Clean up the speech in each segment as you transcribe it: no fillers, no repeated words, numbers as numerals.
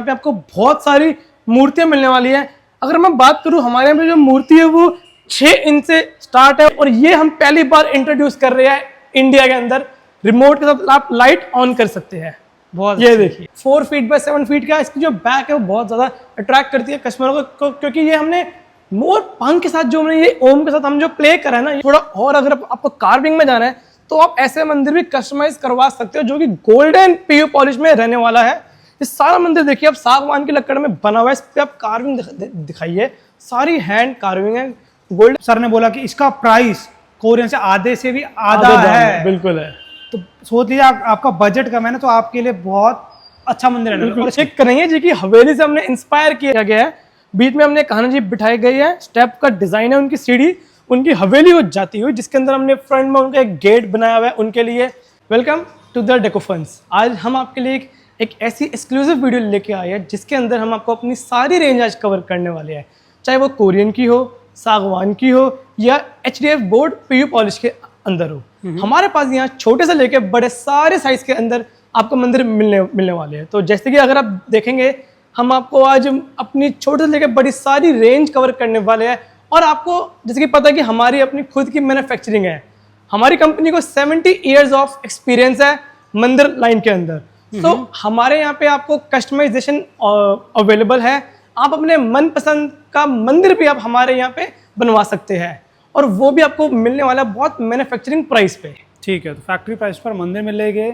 यहाँ पे आपको बहुत सारी मूर्तियां मिलने वाली है। अगर मैं बात करूं, हमारे यहाँ पे जो मूर्ति है वो 6 इंच से स्टार्ट है और ये हम पहली बार इंट्रोड्यूस कर रहे हैं इंडिया के अंदर। रिमोट के साथ आप लाइट ऑन कर सकते हैं। बहुत ये देखिए 4 फीट बाय 7 फीट का इसकी जो बैक है वो बहुत ज्यादा अट्रैक्ट करती है कस्टमरों को, क्योंकि ये हमने मोर पंख के साथ जो हमने ये ओम के साथ हम जो प्ले करा है ना, थोड़ा और अगर आपको कार्विंग में जाना है तो आप ऐसे मंदिर भी कस्टमाइज करवा सकते हो जो कि गोल्डन पीयू पॉलिश में रहने वाला है। ये सारा मंदिर देखिए आप सागवान की लकड़ में बना हुआ है, इस पे आप कार्विंग दिखाइए, सारी हैंड कार्विंग है। गोल्ड सर ने बोला कि इसका प्राइस कोरियन से आधे से भी आधा है। बिल्कुल है। तो सोच लीजिए आपका बजट कम है ना, तो आपके लिए बहुत अच्छा मंदिर है। चेक करेंगे जी की हवेली से हमने इंस्पायर किया गया है। बीच में हमने कान्हा जी बिठाई गई है, स्टेप का डिजाइन है उनकी सीढ़ी, उनकी हवेली हो जाती हुई, जिसके अंदर हमने फ्रंट में उनका एक गेट बनाया हुआ है उनके लिए। वेलकम टू द डेकोफंस। आज हम आपके लिए एक ऐसी एक्सक्लूसिव वीडियो लेके आए हैं जिसके अंदर हम आपको अपनी सारी रेंज आज कवर करने वाले हैं, चाहे वो कोरियन की हो, सागवान की हो या HDF बोर्ड पीयू पॉलिश के अंदर हो। हमारे पास यहाँ छोटे से लेके बड़े सारे साइज के अंदर आपको मंदिर मिलने वाले हैं। तो जैसे कि अगर आप देखेंगे, हम आपको आज अपनी छोटे से लेके बड़ी सारी रेंज कवर करने वाले हैं। और आपको जैसे कि पता है कि हमारी अपनी खुद की मैन्युफैक्चरिंग है, हमारी कंपनी को 70 ईयर्स ऑफ एक्सपीरियंस है मंदिर लाइन के अंदर। तो हमारे यहाँ पे आपको कस्टमाइजेशन अवेलेबल है। आप अपने मनपसंद का मंदिर भी आप हमारे यहाँ पे बनवा सकते हैं और वो भी आपको मिलने वाला बहुत मैन्युफैक्चरिंग प्राइस पे। ठीक है, तो फैक्ट्री प्राइस पर मंदिर मिलेंगे,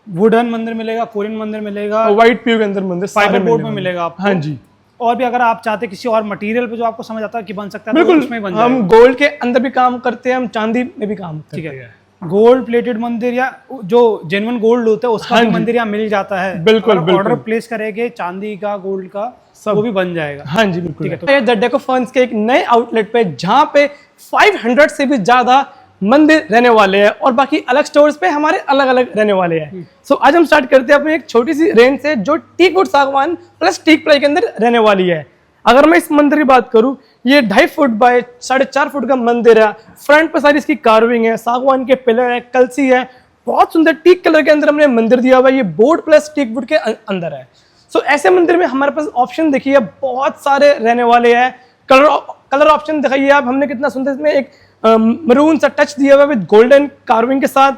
वुडन मंदिर मिलेगा, कोरियन मंदिर मिलेगा, व्हाइट पीयू के अंदर मंदिर फाइबर बोर्ड में मिलेगा आपको। हाँ जी। और भी अगर आप चाहते किसी और मटेरियल पे जो आपको समझ आता है कि बन सकता है, बिल्कुल, तो उसमें बन जाएगा। हम गोल्ड के अंदर भी काम करते हैं, हम चांदी में भी काम करते हैं। ठीक है, गोल्ड प्लेटेड मंदिर या जो जेन्युइन गोल्ड होता है उसका भी मंदिर यहाँ मिल जाता है। बिल्कुल, ऑर्डर प्लेस करेंगे चांदी का, गोल्ड का, सब वो भी बन जाएगा। हाँ जी बिल्कुल। ठीक है, तो द डेकोफंस के एक नए आउटलेट पे जहाँ पे 500 से भी ज्यादा मंदिर रहने वाले हैं और बाकी अलग स्टोर्स पे हमारे अलग अलग रहने वाले हैं। सो आज हम स्टार्ट करते हैं अपनी एक छोटी सी रेंज से जो टीक वुड सागवान प्लस टीक प्लाई के अंदर रहने वाली है। अगर मैं इस मंदिर की बात करूं, ये 2.5 फुट बाय 4.5 फुट का मंदिर है। फ्रंट पे सारी इसकी कार्विंग है, सागवान के पिलर है, कलसी है, बहुत सुंदर टीक कलर के अंदर हमने मंदिर दिया हुआ है। ये बोर्ड प्लस टीक वुड के अंदर है। सो ऐसे मंदिर में हमारे पास ऑप्शन देखिए बहुत सारे रहने वाले हैं। कलर ऑप्शन दिखाइए आप, हमने कितना सुंदर इसमें एक मरून सा टच दिया हुआ है विद गोल्डन कार्विंग के साथ।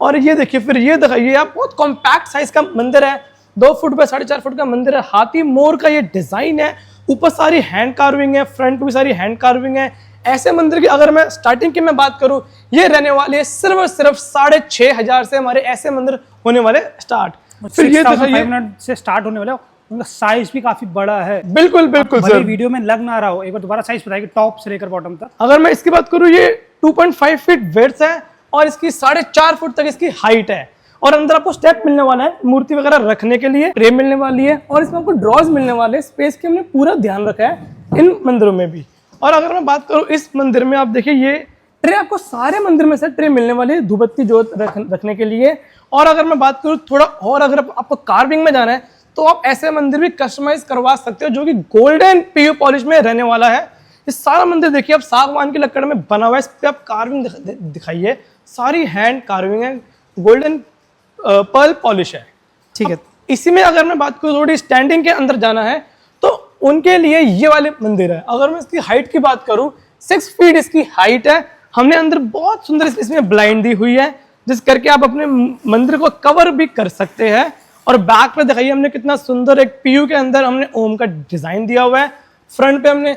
और ये देखिए, फिर ये दिखाइए आप, बहुत कॉम्पैक्ट साइज का मंदिर है, 2 फुट बाय 4.5 फुट का मंदिर है। हाथी मोर का ये डिजाइन है, ऊपर सारी हैंड कार्विंग है, फ्रंट भी सारी हैंड कार्विंग है। ऐसे मंदिर की अगर मैं स्टार्टिंग की मैं बात करूं, ये रहने वाले है सिर्फ 6,500 से हमारे ऐसे मंदिर होने वाले स्टार्ट। फिर ये 500 से स्टार्ट होने वाले, उनका साइज भी काफी बड़ा है। बिल्कुल बिल्कुल सर, वीडियो में लग ना रहा हो, एक बार दोबारा साइज बताइए टॉप से लेकर बॉटम तक। अगर मैं इसकी बात करूं, ये 2.5 फीट विड्थ है और इसकी 4.5 फुट तक इसकी हाइट है। और अंदर आपको स्टेप मिलने वाला है, मूर्ति वगैरह रखने के लिए ट्रे मिलने वाली है और इसमें आपको ड्रॉज मिलने वाले हैं। स्पेस के हमने पूरा ध्यान रखा है इन मंदिरों में भी। और अगर मैं बात करूं इस मंदिर में, आप देखिए ये ट्रे आपको सारे मंदिर में से ट्रे मिलने वाले हैं धूपबत्ती जोत रखने के लिए। और अगर मैं बात करूं थोड़ा और, अगर आपको कार्विंग में जाना है तो आप ऐसे मंदिर भी कस्टमाइज करवा सकते हो जो कि गोल्डन पीयू पॉलिश में रहने वाला है। ये सारा मंदिर देखिए आप सागवान की लकड़ में बना हुआ है, इस पे आप कार्विंग दिखाइए, सारी हैंड कार्विंग है, गोल्डन पर्ल पॉलिश है। ठीक है, इसी में अगर मैं बात करूं थोड़ी स्टैंडिंग के अंदर जाना है तो उनके लिए ये वाले मंदिर है। अगर मैं इसकी हाइट की बात करूं, 6 फीट इसकी हाइट है। हमने अंदर बहुत सुंदर इसमें ब्लाइंड दी हुई है जिस करके आप अपने मंदिर को कवर भी कर सकते हैं। और बैक पे दिखाइए हमने कितना सुंदर एक पीयू के अंदर हमने ओम का डिजाइन दिया हुआ है। फ्रंट पे हमने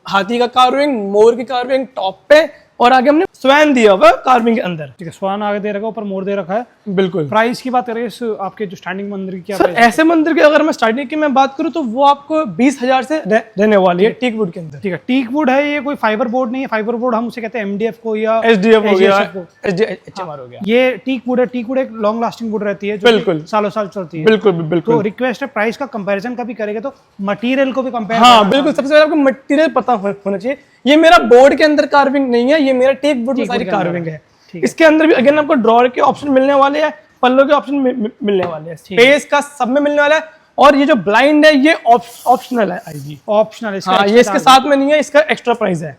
हाथी का कार्विंग, मोर की कार्विंग टॉप पे, और आगे हमने स्वैन दिया हुआ कार्विंग के अंदर। ठीक है, स्वैन आगे दे रखा है, ऊपर मोर दे रखा है। बिल्कुल। प्राइस की बात करें इस आपके जो स्टैंडिंग मंदिर की, क्या सर ऐसे मंदिर की अगर मैं स्टार्टिंग की मैं बात करूं तो वो आपको 20,000 से रहने वाली है टीक वुड के अंदर। ठीक है, टीक वुड है, ये कोई फाइबर बोर्ड नहीं है। फाइबर बोर्ड हम उसे कहते हैं MDF को या HDF हो गया, HMR हो गया। ये टीक वुड है। टीक वुड एक लॉन्ग लास्टिंग वुड रहती है जो बिल्कुल सालों साल चलती है। बिल्कुल बिल्कुल। तो रिक्वेस्ट है प्राइस का कंपैरिजन कभी करेंगे तो मटेरियल को भी कंपेयर। हाँ बिल्कुल, सबसे पहले आपको मटेरियल पता होना चाहिए। ये मेरा बोर्ड के अंदर कार्विंग नहीं है, ये मेरा टेक वुड में सारी कार्विंग है। इसके अंदर भी अगेन आपको ड्रॉअर के ऑप्शन मिलने वाले हैं, पल्लों के ऑप्शन मिलने वाले हैं, स्पेस का सब में मिलने वाला है। और ये जो ब्लाइंड है ये ऑप्शनल है, आएगी ऑप्शनल है। हाँ, ये इसके साथ में नहीं है, इसका एक्स्ट्रा प्राइस है।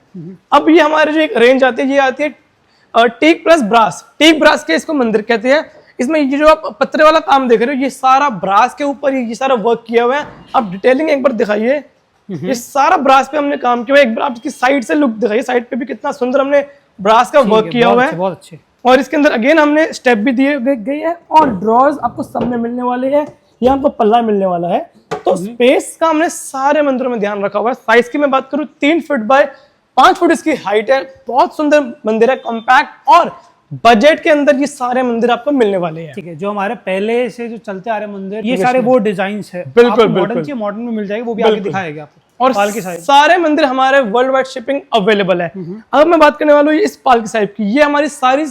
अब ये हमारे जो एक रेंज आती है, ये आती है teak plus brass. Teak brass के इसको मंदिर कहते हैं। इसमें ये जो आप पत्रे वाला काम देख रहे हो, ये सारा ब्रास के ऊपर ये सारा वर्क किया हुआ है। आप डिटेलिंग एक बार दिखाइए, ये सारा ब्रास पे हमने काम किया हुआ है। एक बार आप इसकी साइड से लुक दिखाइए, साइड पे भी कितना सुंदर हमने ब्रास का वर्क किया हुआ है, बहुत अच्छे। और इसके अंदर अगेन हमने स्टेप भी दिए गए हैं, और ड्रॉर्स आपको सब में मिलने वाले हैं, यहाँ आपको पल्ला मिलने वाला है। तो स्पेस का हमने सारे मंदिरों में ध्यान रखा हुआ है। साइज की मैं बात करूँ 3 फीट बाय 5 फुट इसकी हाइट है। बहुत सुंदर मंदिर है, कॉम्पैक्ट, और बजट के अंदर ये सारे मंदिर आपको मिलने वाले हैं। ठीक है, जो हमारे पहले से जो चलते आ रहे मंदिर, ये सारे वो डिजाइन्स है, बिल्कुल मॉडर्न की मॉडर्न में मिल जाएगी, वो भी आगे दिखाएगा आपको। और पालकी साहिब सारे मंदिर हमारे वर्ल्ड वाइड शिपिंग अवेलेबल है। अगर मैं बात करने वाला हूँ इस पालकी साहिब की, ये हमारी सारी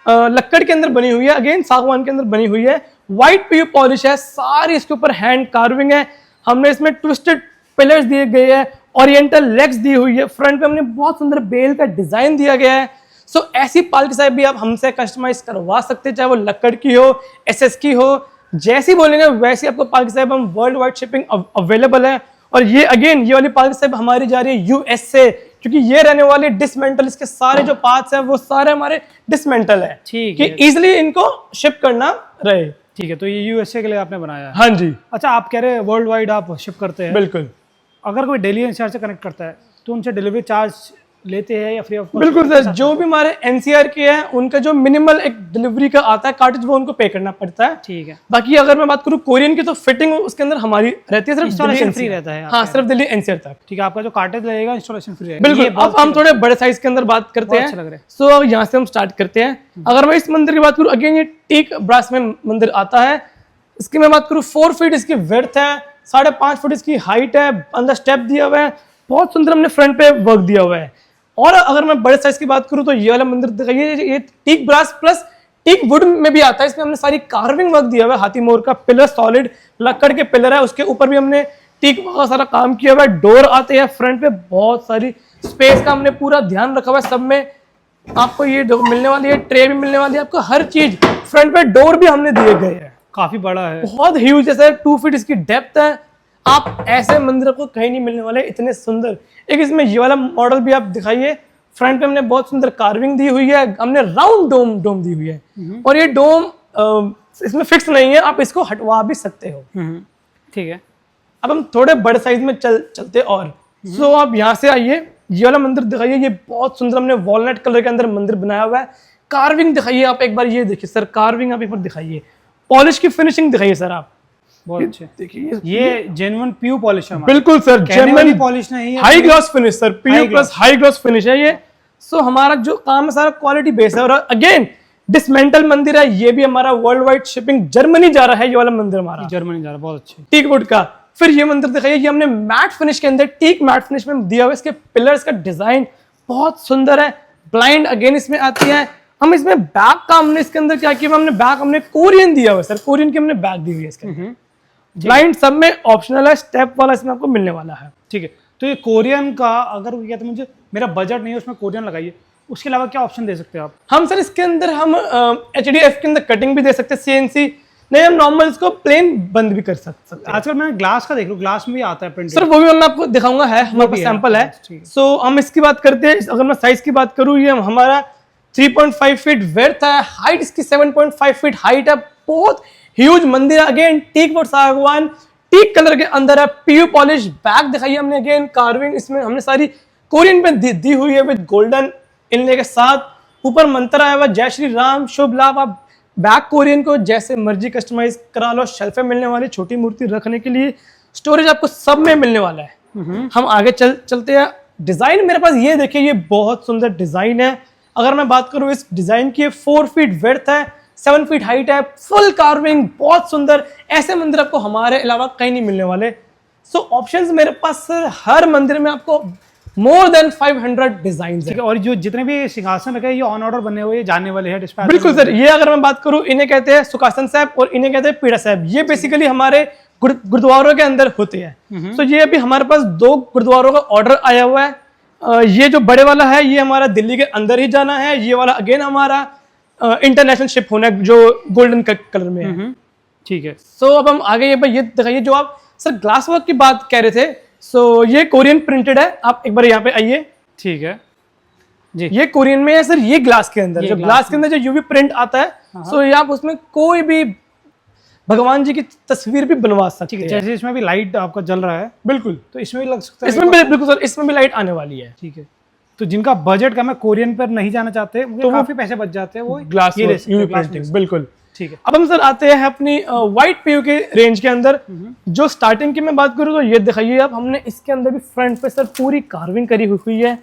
लक्कड़ के अंदर बनी हुई है, अगेन सागवान के अंदर बनी हुई है, व्हाइट पीयू पॉलिश है, सारी इसके ऊपर हैंड कार्विंग है। हमने इसमें ट्विस्टेड पिलर्स दिए गए हैं, ओरिएंटल लेग्स दी हुई है, फ्रंट पे हमने बहुत सुंदर बेल का डिजाइन दिया गया है। सो ऐसी पालकी साहिब भी आप हमसे कस्टमाइज करवा सकते हैं, चाहे वो लक्कड़ की हो, एसएस की हो, जैसी बोलेंगे वैसी आपको पालकी साहिब हम वर्ल्ड वाइड शिपिंग अवेलेबल है। और ये अगेन ये वाली पालकी साहिब हमारी जा रही है यूएसए, क्योंकि ये रहने वाली डिसमेंटल, इसके सारे जो पार्ट्स हैं वो सारे हमारे डिसमेंटल है, ठीक कि है, इजिली इनको शिप करना रहे। ठीक है। तो ये यूएसए के लिए आपने बनाया है? हाँ जी, अच्छा, आप कह रहे हैं वर्ल्ड वाइड आप शिप करते हैं? बिल्कुल अगर कोई दिल्ली एनसीआर से कनेक्ट करता है तो उनसे डिलीवरी चार्ज लेते हैं या फ्री ऑफ कॉस्ट? बिल्कुल सर, जो भी हमारे एनसीआर के हैं उनका जो मिनिमल एक डिलीवरी का आता है कार्टेज, वो उनको पे करना पड़ता है। ठीक है। बाकी अगर मैं बात करूँ कोरियन की, तो फिटिंग उसके अंदर हमारी रहती है, सिर्फ इंस्टॉलेशन फ्री रहता है? हाँ, सिर्फ दिल्ली एनसीआर तक। ठीक है, आपका जो कार्टेज लगेगा इंस्टॉलेशन फ्री रहेगा। बिल्कुल। अब हम थोड़े बड़े साइज के अंदर बात करते हैं। अच्छा लग रहा है। सो यहाँ से हम स्टार्ट करते हैं। अगर मैं इस मंदिर की बात करूँ, अगेन ये टीक ब्रास में मंदिर आता है। इसकी मैं बात करूँ 4 फीट इसकी विड्थ है, 5.5 फुट इसकी हाइट है, अंदर स्टेप दिया हुआ है, बहुत सुंदर हमने फ्रंट पे वर्क दिया हुआ है। और अगर मैं बड़े साइज की बात करूं तो ये वाला मंदिर दिखाइए, ये teak brass plus teak wood में भी आता है। इसमें हमने सारी कार्विंग वर्क दिया हुआ है, हाथी मोर का पिलर, सॉलिड लक्कड़ के पिलर है, उसके ऊपर भी हमने टीक का सारा काम किया हुआ है। डोर आते हैं फ्रंट पे, बहुत सारी स्पेस का हमने पूरा ध्यान रखा हुआ है। सब में आपको ये मिलने वाली है, ट्रे भी मिलने वाली है आपको, हर चीज। फ्रंट पे डोर भी हमने दिए गए हैं, काफी बड़ा है, बहुत ह्यूज, जैसे 2 फीट इसकी डेप्थ है। आप ऐसे मंदिर को कहीं नहीं मिलने वाले, इतने सुंदर। एक इसमें ये वाला मॉडल भी आप दिखाइए, फ्रंट पे हमने बहुत सुंदर कार्विंग दी हुई है, हमने राउंड डोम दी हुई है, और ये डोम इसमें फिक्स नहीं है, आप इसको हटवा भी सकते हो। ठीक है। अब हम थोड़े बड़े साइज में चलते और सो आप यहाँ से आइए, ये वाला मंदिर दिखाइए, ये बहुत सुंदर हमने वॉलनट कलर के अंदर मंदिर बनाया हुआ है। कार्विंग दिखाइए आप एक बार, ये देखिए सर, कार्विंग आप एक बार दिखाइए, पॉलिश की फिनिशिंग दिखाइए सर आप, बहुत अच्छे। देखिए ये जेन्युइन प्योर पॉलिश है। बिल्कुल सर, जेन्युइन पॉलिश नहीं है, high gloss finish sir, PU plus high gloss finish है ये। सो हमारा जो काम है सारा क्वालिटी बेस है। और अगेन डिसमेंटल मंदिर है, ये भी हमारा वर्ल्ड वाइड शिपिंग जर्मनी जा रहा है, ये वाला मंदिर हमारा जर्मनी जा रहा है, बहुत अच्छे। टीक वुड का। फिर ये मंदिर दिखाइए, ये हमने मैट फिनिश के अंदर, टीक मैट फिनिश में दिया हुआ है। इसके पिलर्स का डिजाइन बहुत सुंदर है, ब्लाइंड अगेन इसमें आती है। हम इसमें बैग का हमने इसके अंदर क्या किया, हमने बैग हमने कोरियन दिया हुआ है सर, कोरियन की हमने बैग दी हुई है इसके अंदर। ब्लाइंड सब में ऑप्शनल है, स्टेप वाला इसमें आपको मिलने वाला है। ठीक है। तो ये कोरियन का अगर वो कहते हैं मुझे मेरा बजट नहीं है, उसमें कोरियन लगाइए, उसके अलावा क्या ऑप्शन दे सकते हैं आप? हम सर इसके अंदर हम HDF के अंदर कटिंग भी दे सकते हैं, CNC नहीं, हम नॉर्मल इसको प्लेन बंद भी कर सकते हैं। आजकल मैंने ग्लास का देख लो, ग्लास में भी आता है प्रिंट सर वो भी मैं आपको दिखाऊंगा, है हमारे पास सैंपल है। सो हम इसकी बात करते हैं। अगर मैं साइज की बात करूँ, ये हमारा 3.5 फीट विड्थ है, हाइट इसकी 7.5 फीट हाइट है, बहुत ह्यूज मंदिर है। अगेन टीक वुड सागवान, टीक कलर के अंदर है, पीयू पॉलिश। बैक दिखाइए हमने, अगेन कार्विंग इसमें हमने सारी कोरियन पे दी हुई है विद गोल्डन इनले के साथ। ऊपर मंत्र आया हुआ, जय श्री राम शुभ लाभ। आप बैक कोरियन को जैसे मर्जी कस्टमाइज करा लो, शेल्फे मिलने वाली, छोटी मूर्ति रखने के लिए, स्टोरेज आपको सब में मिलने वाला है। हम आगे चलते हैं। डिजाइन मेरे पास ये देखिए, ये बहुत सुंदर डिजाइन है। अगर मैं बात करूँ इस डिजाइन की, 4 फीट विड्थ है, 7 फीट हाइट है, फुल कार्विंग, बहुत सुंदर। ऐसे मंदिर आपको हमारे अलावा कहीं नहीं मिलने वाले। सो ऑप्शंस मेरे पास हर मंदिर में आपको मोर देन 500 डिजाइन है। और जो जितने भी सिंहासन रखे ये ऑन ऑर्डर बने हुए जाने वाले हैं डिस्पैच? बिल्कुल सर, ये अगर मैं बात करूं, इन्हें कहते हैं सुखासन साहब और इन्हें कहते हैं पीड़ा साहब। ये बेसिकली हमारे गुरुद्वारों के अंदर होते हैं। तो ये अभी हमारे पास 2 गुरुद्वारों का ऑर्डर आया हुआ है। ये जो बड़े वाला है ये हमारा दिल्ली के अंदर ही जाना है, ये वाला अगेन हमारा इंटरनेशनल शिप होना है जो गोल्डन कलर में है। ठीक है। सो अब हम आगे ये दिखाइए, जो आप सर ग्लास वर्क की बात कह रहे थे, सो ये कोरियन प्रिंटेड है। आप एक बार यहाँ पे आइए। ठीक है। जी। ये कोरियन में है सर, ये ग्लास के अंदर, जो ग्लास के अंदर जो यूवी प्रिंट आता है, सो ये आप उसमें कोई भी भगवान जी की तस्वीर भी बनवा सकते हैं। जैसे इसमें भी लाइट आपका जल रहा है, बिल्कुल, तो इसमें भी लग सकता है। इसमें भी बिल्कुल सर, इसमें भी लाइट आने वाली है। ठीक है, तो जिनका बजट कम है, कोरियन पर नहीं जाना चाहते, तो काफी पैसे बच जाते हैं, वो ग्लास ये ले सकते यूवी हैं, ग्लास प्रिंटिंग, बिल्कुल। ठीक है। अब हम सर आते हैं अपनी व्हाइट पीयू के रेंज के अंदर। जो स्टार्टिंग की मैं बात करूँ तो ये दिखाइए आप, हमने इसके अंदर भी फ्रंट पे सर पूरी कार्विंग करी हुई है,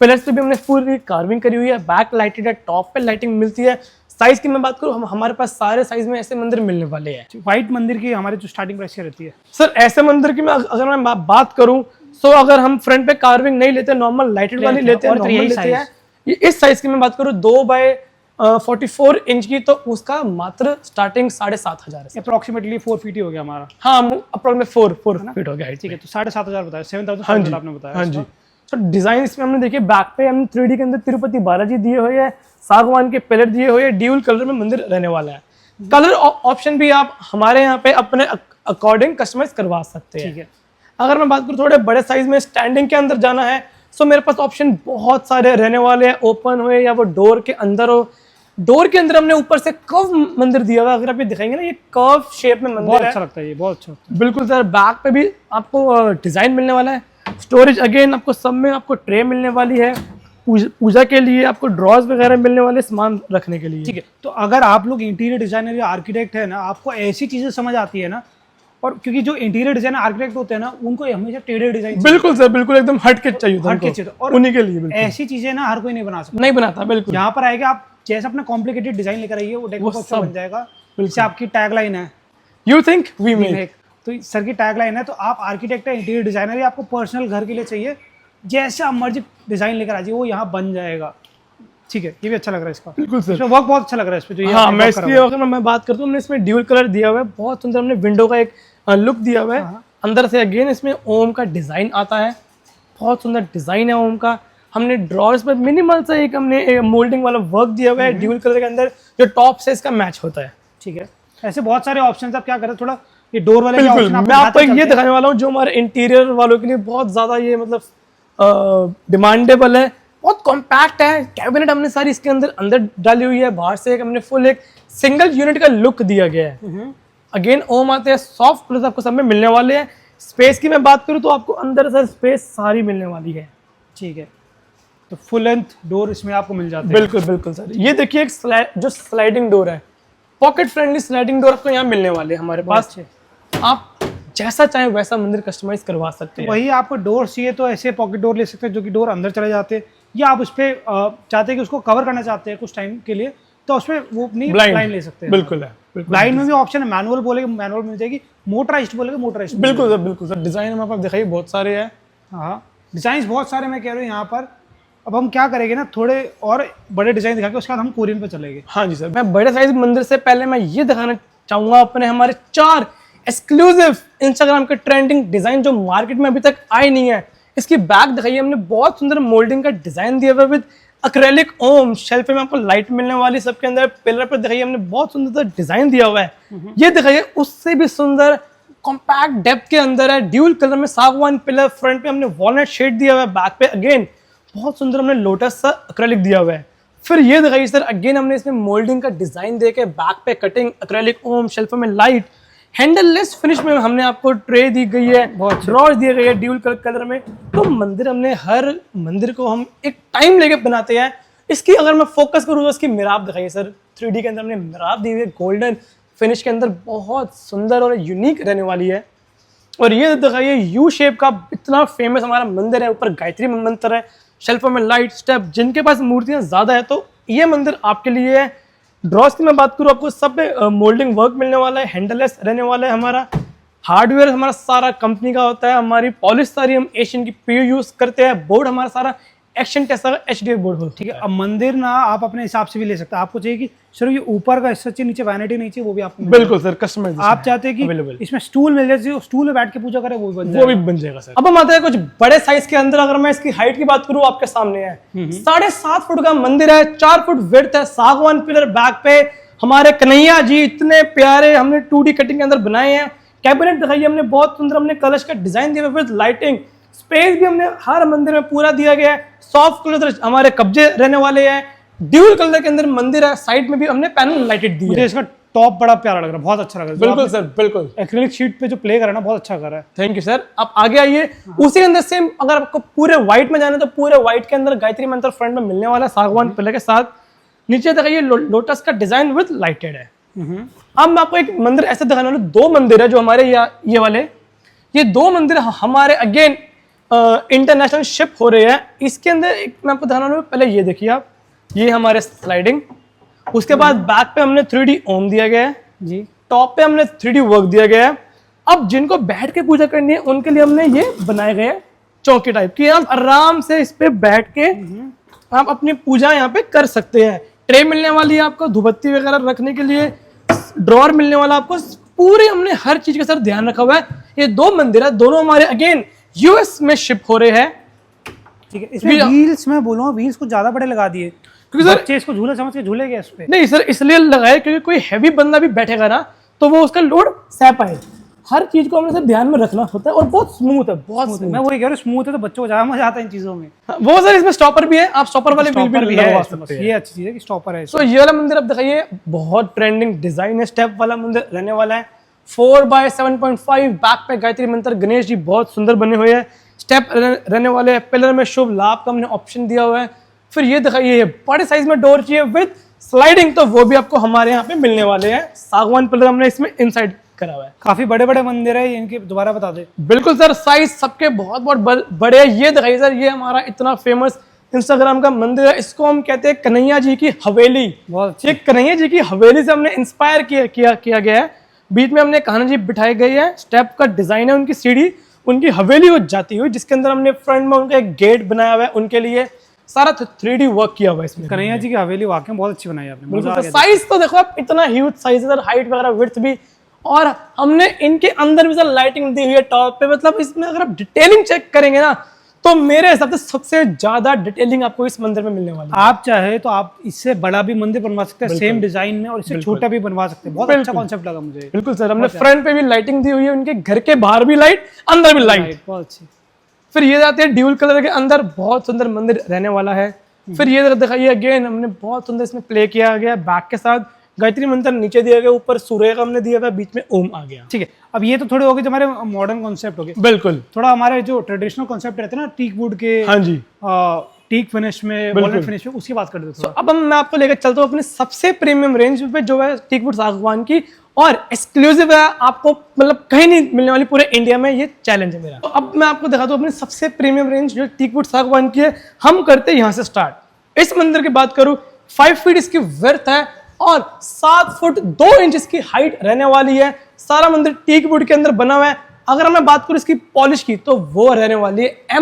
पिलर्स पे भी हमने पूरी कार्विंग करी हुई है, बैक लाइटेड है, टॉप पे लाइटिंग मिलती है। साइज की मैं बात करूँ, हमारे पास सारे साइज में ऐसे मंदिर मिलने वाले हैं। व्हाइट मंदिर की हमारे जो स्टार्टिंग प्राइस क्या रहती है सर ऐसे मंदिर की मैं अगर मैं बात करूँ, सो अगर हम फ्रंट पे कार्विंग नहीं लेते, नॉर्मल लाइटेड वाली लेते हैं, और तो नॉर्मल यही लेते हैं, size। ये इस साइज की मैं बात करूँ 2x44 इंच की, तो उसका मात्र स्टार्टिंग 7,500 है। अप्रोक्सीमेटली 4 फीट ही हो गया हमारा। हाँ, अप्रोक्सीमेट 4 फीट हो गया। ठीक है, तो 7,500 बताया, 7,500 आपने बताया। हाँ जी। तो डिजाइन इसमें हमने देखिए, बैक पे हमने 3D के अंदर तिरुपति बालाजी दिए हुए हैं, सागवान के पिलर दिए हुए हैं, ड्यूल कलर में मंदिर रहने वाला है। कलर ऑप्शन भी आप हमारे यहाँ पे अपने अकॉर्डिंग कस्टमाइज करवा सकते हैं। ठीक है। अगर मैं बात करूँ थोड़े बड़े साइज में स्टैंडिंग के अंदर जाना है, सो मेरे पास ऑप्शन बहुत सारे रहने वाले हैं, ओपन हो या वो डोर के अंदर हो। डोर के अंदर हमने ऊपर से कर्व मंदिर दिया हुआ है, अगर आप ये दिखाएंगे ना, ये कर्व शेप में मंदिर बहुत है। अच्छा लगता है ये, बहुत अच्छा लगता है। बिल्कुल सर, बैक पे भी आपको डिजाइन मिलने वाला है, स्टोरेज अगेन आपको सब में आपको ट्रे मिलने वाली है, पूजा के लिए आपको ड्रॉज वगैरह मिलने वाले सामान रखने के लिए। ठीक है, तो अगर आप लोग इंटीरियर डिजाइनर या आर्किटेक्ट है ना, आपको ऐसी चीजें समझ आती है ना, और क्योंकि जो इंटीरियर डिजाइनर आर्किटेक्ट होते हैं ना, उनको हमेशा टेढ़े डिजाइन बिल्कुल सर, बिल्कुल एकदम हट के चाहिए, हट के चाहिए, और उन्हीं के लिए बिल्कुल ऐसी चीजें ना हर कोई नहीं बना सकता, नहीं बनाता। बिल्कुल, यहाँ पर आएगा आप जैसे अपना कॉम्प्लिकेटेड डिजाइन लेकर आइए, वो डेको सब बन जाएगा। जैसे आपकी टैगलाइन है, यू थिंक वी मेक, तो सर की टैगलाइन है, तो आप आर्किटेक्ट है, इंटीरियर डिजाइनर है, आपको पर्सनल घर के लिए चाहिए, जैसे आप मर्जी डिजाइन लेकर आ जाइए, वो यहाँ बन जाएगा। ठीक है, ये भी अच्छा लग रहा है इसका। बिल्कुल सर, इसमें वर्क बहुत अच्छा लग रहा है इस पे, जो ये हाँ, आपने मैं work करा इसकी अगर मैं बात करता हूँ, हमने इसमें ड्यूल कलर दिया हुआ है, बहुत सुंदर हमने विंडो का एक लुक दिया हुआ है। अंदर से अगेन इसमें ओम का डिजाइन आता है, बहुत सुंदर डिजाइन है ओम का। हमने ड्रॉर्स पे मिनिमल से एक हमने मोल्डिंग वाला वर्क दिया हुआ है ड्यूल कलर के अंदर, जो टॉप से इसका मैच होता है। ठीक है, ऐसे बहुत सारे ऑप्शंस आप क्या करें, थोड़ा ये डोर वाले क्या बिल्कुल, option मैं आपको ये दिखाने वाला हूँ जो हमारे इंटीरियर वालों के लिए बहुत ज्यादा ये मतलब डिमांडेबल है, बहुत कॉम्पैक्ट है। कैबिनेट हमने सारी इसके अंदर डाली हुई है, बाहर से एक हमने फुल एक सिंगल यूनिट का लुक दिया गया है। अगेन ओम आते हैं, सॉफ्ट कलर्स आपको सब में मिलने वाले हैं। स्पेस की मैं बात करूँ तो आपको अंदर से स्पेस सारी मिलने वाली है। ठीक है, तो फुल लेंथ डोर इसमें आपको मिल जाते हैं। बिल्कुल बिल्कुल सर, ये देखिए एक जो स्लाइडिंग डोर है, पॉकेट फ्रेंडली स्लाइडिंग डोर आपको यहाँ मिलने वाले हैं हमारे पास। आप जैसा चाहे वैसा मंदिर कस्टमाइज करवा सकते हैं। वही आपको डोर चाहिए तो ऐसे पॉकेट डोर ले सकते हैं, जो कि डोर अंदर चले जाते हैं, या आप उस पर चाहते हैं कि उसको कवर करना चाहते हैं कुछ टाइम के लिए, तो उसमें वो अपनी ब्लाइंड ले सकते हैं। बिल्कुल है, ब्लाइंड में भी ऑप्शन है, मैनुअल बोलेगे मैनुअल मिल जाएगी, मोटराइज्ड बोलेगे मोटराइज्ड। बिल्कुल सर, डिजाइन हमारे पास दिखाइए बहुत सारे हैं। हाँ, डिजाइन बहुत सारे मैं कह रहा हूँ यहाँ पर। अब हम क्या करेंगे ना, थोड़े और बड़े डिजाइन दिखा के उसके बाद हम कोरियन पे चलेंगे। हाँ जी सर, मैं बड़े साइज मंदिर से पहले मैं ये दिखाना चाहूंगा अपने हमारे 4 एक्सक्लूसिव इंस्टाग्राम के ट्रेंडिंग डिजाइन जो मार्केट में अभी तक आए नहीं है। इसकी बैक दिखाइए, हमने बहुत सुंदर मोल्डिंग का डिजाइन दिया हुआ है विद एक्रेलिक ओम, शेल्फ में आपको लाइट मिलने वाली, सबके अंदर पिलर पर दिखाइए हमने बहुत सुंदर डिजाइन दिया हुआ है। ये दिखाइए उससे भी सुंदर कॉम्पैक्ट डेप्थ के अंदर है, ड्यूल कलर में सागवान पिलर, फ्रंट पे हमने वॉलनट शेड दिया हुआ है, बैक पे अगेन बहुत सुंदर हमने लोटस सा एक्रेलिक दिया हुआ है। फिर ये दिखाइए सर, अगेन हमने इसमें मोल्डिंग का डिजाइन देके बैक पे कटिंग, एक्रेलिक ओम, शेल्फ में लाइट, हैंडललेस फिनिश में हमने आपको ट्रे दी गई है, ड्रॉर्स दिए गए हैं ड्यूल कलर में। तो मंदिर हमने हर मंदिर को हम एक टाइम लेके बनाते हैं। इसकी अगर मैं फोकस करूँ तो इसकी मिराब दिखाइए सर, 3D के अंदर हमने मिराब दी हुई है, गोल्डन फिनिश के अंदर बहुत सुंदर और यूनिक रहने वाली है। और ये दिखाइए यू शेप का इतना फेमस हमारा मंदिर है, ऊपर गायत्री मंत्र है, शेल्फों में लाइट स्टेप, जिनके पास मूर्तियां ज्यादा है तो ये मंदिर आपके लिए है। ड्रॉस की मैं बात करूँ, आपको सब पे मोल्डिंग वर्क मिलने वाला है, हैंडललेस रहने वाला है। हमारा हार्डवेयर हमारा सारा कंपनी का होता है, हमारी पॉलिश सारी हम एशियन की पीयू यूज करते हैं, बोर्ड हमारा सारा एक्शन टेस्ट का HDF बोर्ड हो। ठीक है, अब मंदिर ना आप अपने हिसाब से भी ले सकते हैं। आपको चाहिए कि सिर्फ ये ऊपर का हिस्सा चाहिए, नीचे वैनिटी नहीं चाहिए, वो भी आपको बिल्कुल सर, कस्टमाइज आप चाहते हैं कि इसमें स्टूल मिल जाए, स्टूल में बैठ के पूजा करें, वो भी बन जाएगा सर। अब हम आते हैं कुछ बड़े साइज के अंदर। अगर मैं इसकी हाइट की बात करूँ, आपके सामने है 7.5 फुट का मंदिर है, 4 फुट विड्थ है, सागवान पिलर बैक पे, हमारे कन्हैया जी इतने प्यारे हमने 2D कटिंग के अंदर बनाए हैं। कैबिनेट दिखाइए, हमने बहुत सुंदर हमने कलश का डिजाइन दिया हुआ है, लाइटिंग स्पेस भी हमने हर मंदिर में पूरा दिया गया है। सॉफ्ट कलर हमारे कब्जे रहने वाले हैं। ड्यूल कलर के अंदर मंदिर है, साइड में भी हमने पैनल लाइटेड दी मुझे है। इसका टॉप बड़ा प्यारा लग रहा है, बहुत अच्छा लग रहा है। बिल्कुल सर, बिल्कुल। एक्रिलिक शीट पे जो प्ले कर रहा है ना, बहुत अच्छा कर रहा है। Thank you sir. आप आगे आइए। उसी के अंदर सेम, अगर आपको पूरे व्हाइट में जाना है तो पूरे व्हाइट के अंदर गायत्री मंत्र फ्रंट में मिलने वाला है, सागवान पिलर के साथ। नीचे देखिए लोटस का डिजाइन विद लाइटेड है। अब मैं आपको एक मंदिर ऐसे दिखाने वाला हूं। दो मंदिर है जो हमारे ये वाले, ये दो मंदिर हमारे अगेन इंटरनेशनल शिप हो रहे हैं। इसके अंदर एक मैं आपको दिखाना वाला हूं। पहले ये देखिए आप, ये हमारे स्लाइडिंग, उसके बाद बैक पे हमने 3D ओम दिया गया है जी, टॉप पे हमने 3D वर्क दिया गया है। अब जिनको बैठ के पूजा करनी है उनके लिए हमने ये बनाए गए हैं चौकी टाइप की। आप आराम से इस पे बैठ के आप अपनी पूजा यहाँ पे कर सकते हैं। ट्रे मिलने वाली है आपको धूपबत्ती वगैरह रखने के लिए, ड्रॉर मिलने वाला आपको। पूरे हमने हर चीज का सर ध्यान रखा हुआ है। ये दो मंदिर है, दोनों हमारे अगेन यूएस में शिप हो रहे हैं। ठीक है। इसमें व्हील्स मैं बोलूँगा, व्हील्स कुछ ज्यादा बड़े लगा दिए क्योंकि सर बच्चे इसको झूला समझ के झूलेंगे इस पे। नहीं सर, इसलिए लगाए क्योंकि कोई हैवी बंदा भी बैठेगा ना तो वो उसका लोड सह पाए। हर चीज को हमें सर ध्यान में रखना होता है और बहुत स्मूथ है, बहुत स्मूथ। मैं वही कह रहा हूँ, स्मूथ है तो बच्चों को ज्यादा मजा आता है इन चीजों में। वो सर इसमें स्टॉपर भी है, आप स्टॉपर वाले व्हील स्टॉपर भी भी लगवा है, सकते हैं। ये अच्छी चीज है कि स्टॉपर है। तो ये वाला मंदिर आप दिखाइए, बहुत ट्रेंडिंग डिजाइन है। स्टेप वाला मंदिर रहने वाला है। 4x7.5 बैक पे गायत्री मंत्र गणेश जी बहुत सुंदर बने हुए हैं। स्टेप रहने वाले हैं। पिलर में शुभ लाभ का हमने ऑप्शन दिया हुआ है। फिर ये दिखाइए, बड़े साइज में डोर चाहिए विद स्लाइडिंग, तो वो भी आपको हमारे यहाँ पे मिलने वाले हैं। सागवान पिलर हमने इसमें इनसाइड करा हुआ है। काफी बड़े बड़े मंदिर है, इनके दोबारा बता दे। बिल्कुल सर, साइज सबके बहुत बहुत बड़े हैं। ये दिखाइए सर, ये हमारा इतना फेमस इंस्टाग्राम का मंदिर है। इसको हम कहते हैं कन्हैया जी की हवेली। बहुत ये कन्हैया जी की हवेली से हमने इंस्पायर किया गया है। बीच में हमने कान्हा जी बिठाए गए हैं। स्टेप का डिजाइन है, उनकी सीढ़ी, उनकी हवेली हो जाती हुई, जिसके अंदर हमने फ्रंट में उनका एक गेट बनाया हुआ है उनके लिए। सारा 3D वर्क किया हुआ है इसमें। कन्हैया जी की हवेली वाकई में बहुत अच्छी बनाई है आपने। मजा आ गया। साइज तो देखो आप, इतना ह्यूज साइज है, हाइट वगैरह विड्थ भी, और हमने इनके अंदर भी सर लाइटिंग दी हुई है टॉप पे। मतलब इसमें अगर आप डिटेलिंग चेक करेंगे ना तो मेरे हिसाब से सबसे ज्यादा डिटेलिंग आपको इस मंदिर में मिलने वाली है। आप चाहे तो आप इससे बड़ा भी मंदिर बनवा सकते हैं सेम डिजाइन में, और इससे छोटा भी बनवा सकते हैं। बहुत अच्छा कॉन्सेप्ट लगा मुझे। बिल्कुल सर, हमने फ्रंट पे भी लाइटिंग दी हुई है, उनके घर के बाहर भी लाइट, अंदर भी लाइट। बहुत अच्छी। फिर ये जाते हैं ड्यूल कलर के अंदर, बहुत सुंदर मंदिर रहने वाला है। फिर ये दिखाइए, अगेन हमने बहुत सुंदर इसमें प्ले किया गया। बैक के साथ गायत्री मंत्र नीचे दिया गया, ऊपर सूर्य का हमने दिया हुआ, बीच में ओम आ गया। ठीक है। अब ये तो थोड़े हो गए जो हमारे मॉडर्न कॉन्सेप्ट हो गए। बिल्कुल। थोड़ा हमारे जो ट्रेडिशनल कॉन्सेप्ट रहते हैं ना, टीक वुड के, हाँ जी, टीक फिनिश में, वॉलनट फिनिश में, उसकी बात कर देते हैं। अब मैं आपको लेकर चलता हूँ अपने सबसे प्रीमियम रेंज पे, जो है टीक वुड सागवान की, और एक्सक्लूसिव है, आपको मतलब कहीं नहीं मिलने वाली पूरे इंडिया में। ये चैलेंज है मेरा। तो अब मैं आपको दिखाता हूँ अपनी सबसे प्रीमियम रेंज जो टीक वुड सागवान की है। हम करते हैं यहाँ से स्टार्ट। इस मंदिर की बात करूँ, 5 फीट इसकी वर्थ है और 7 फुट 2 इंच इसकी हाइट रहने वाली है। सारा मंदिर टीक वुड के अंदर बना हुआ है। अगर मैं बात करूँ इसकी पॉलिश की, तो वो रहने वाली है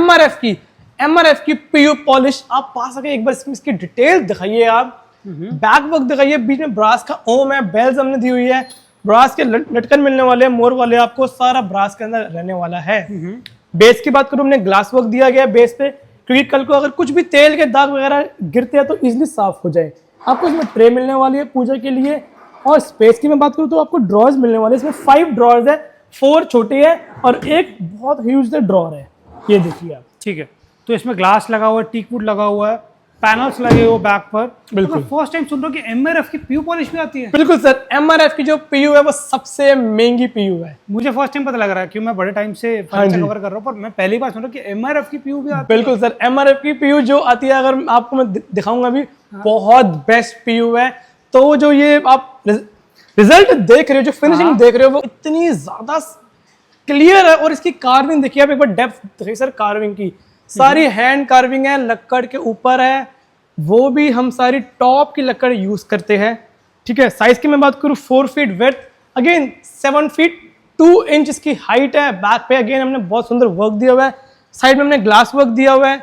MRF की PU पॉलिश। आप पा सके एक बार इसकी डिटेल दिखाइए आप। बैक वर्क दिखाइए, बीच में ब्रास का ओम है, बेल्स हमने दी हुई है, ब्रास के लटकन मिलने वाले हैं, मोर वाले आपको, सारा ब्रास के अंदर रहने वाला है। बेस की बात करूँ, हमने ग्लास वर्क दिया गया बेस पे, क्योंकि कल को अगर कुछ भी तेल के दाग वगैरह गिरते हैं तो इजिली साफ हो जाए। आपको इसमें ट्रे मिलने वाली है पूजा के लिए। और स्पेस की मैं बात करूँ तो आपको ड्रॉर्स मिलने वाले हैं। इसमें 5 ड्रॉर्स है, 4 छोटे हैं और एक बहुत ह्यूज ड्रॉर है। ये देखिए आप। ठीक है। तो इसमें ग्लास लगा हुआ है, टीक वुड लगा हुआ है, पैनल्स लगे हुए बैक पर। बिल्कुल। तो फर्स्ट टाइम सुन रहा हूँ कि MRF की PU पॉलिश भी आती है। बिल्कुल सर, MRF की जो PU है वो सबसे महंगी PU है। मुझे फर्स्ट टाइम पता लग रहा है, क्योंकि मैं बड़े टाइम से फर्नीचर कवर कर रहा हूँ, पर मैं पहली बार सुन रहा हूँ कि MRF की PU भी आती है। बिल्कुल सर, MRF की PU जो आती है, अगर आपको मैं दिखाऊंगा भी, बहुत बेस्ट PU है। तो जो ये आप रिजल्ट देख रहे हो, जो फिनिशिंग देख रहे हो, वो इतनी ज्यादा क्लियर है। और इसकी कार्विंग देखिए आप एक बार, डेप्थ देखिए सर कार्विंग की, सारी हैंड कार्विंग है, लक्कड़ के ऊपर है, वो भी हम सारी टॉप की लक्कड़ यूज करते हैं। ठीक है। साइज की मैं बात करूँ, 4 feet width, again 7 feet 2 inch इसकी हाइट है। बैक पे अगेन हमने बहुत सुंदर वर्क दिया हुआ है, साइड में हमने ग्लास वर्क दिया हुआ है।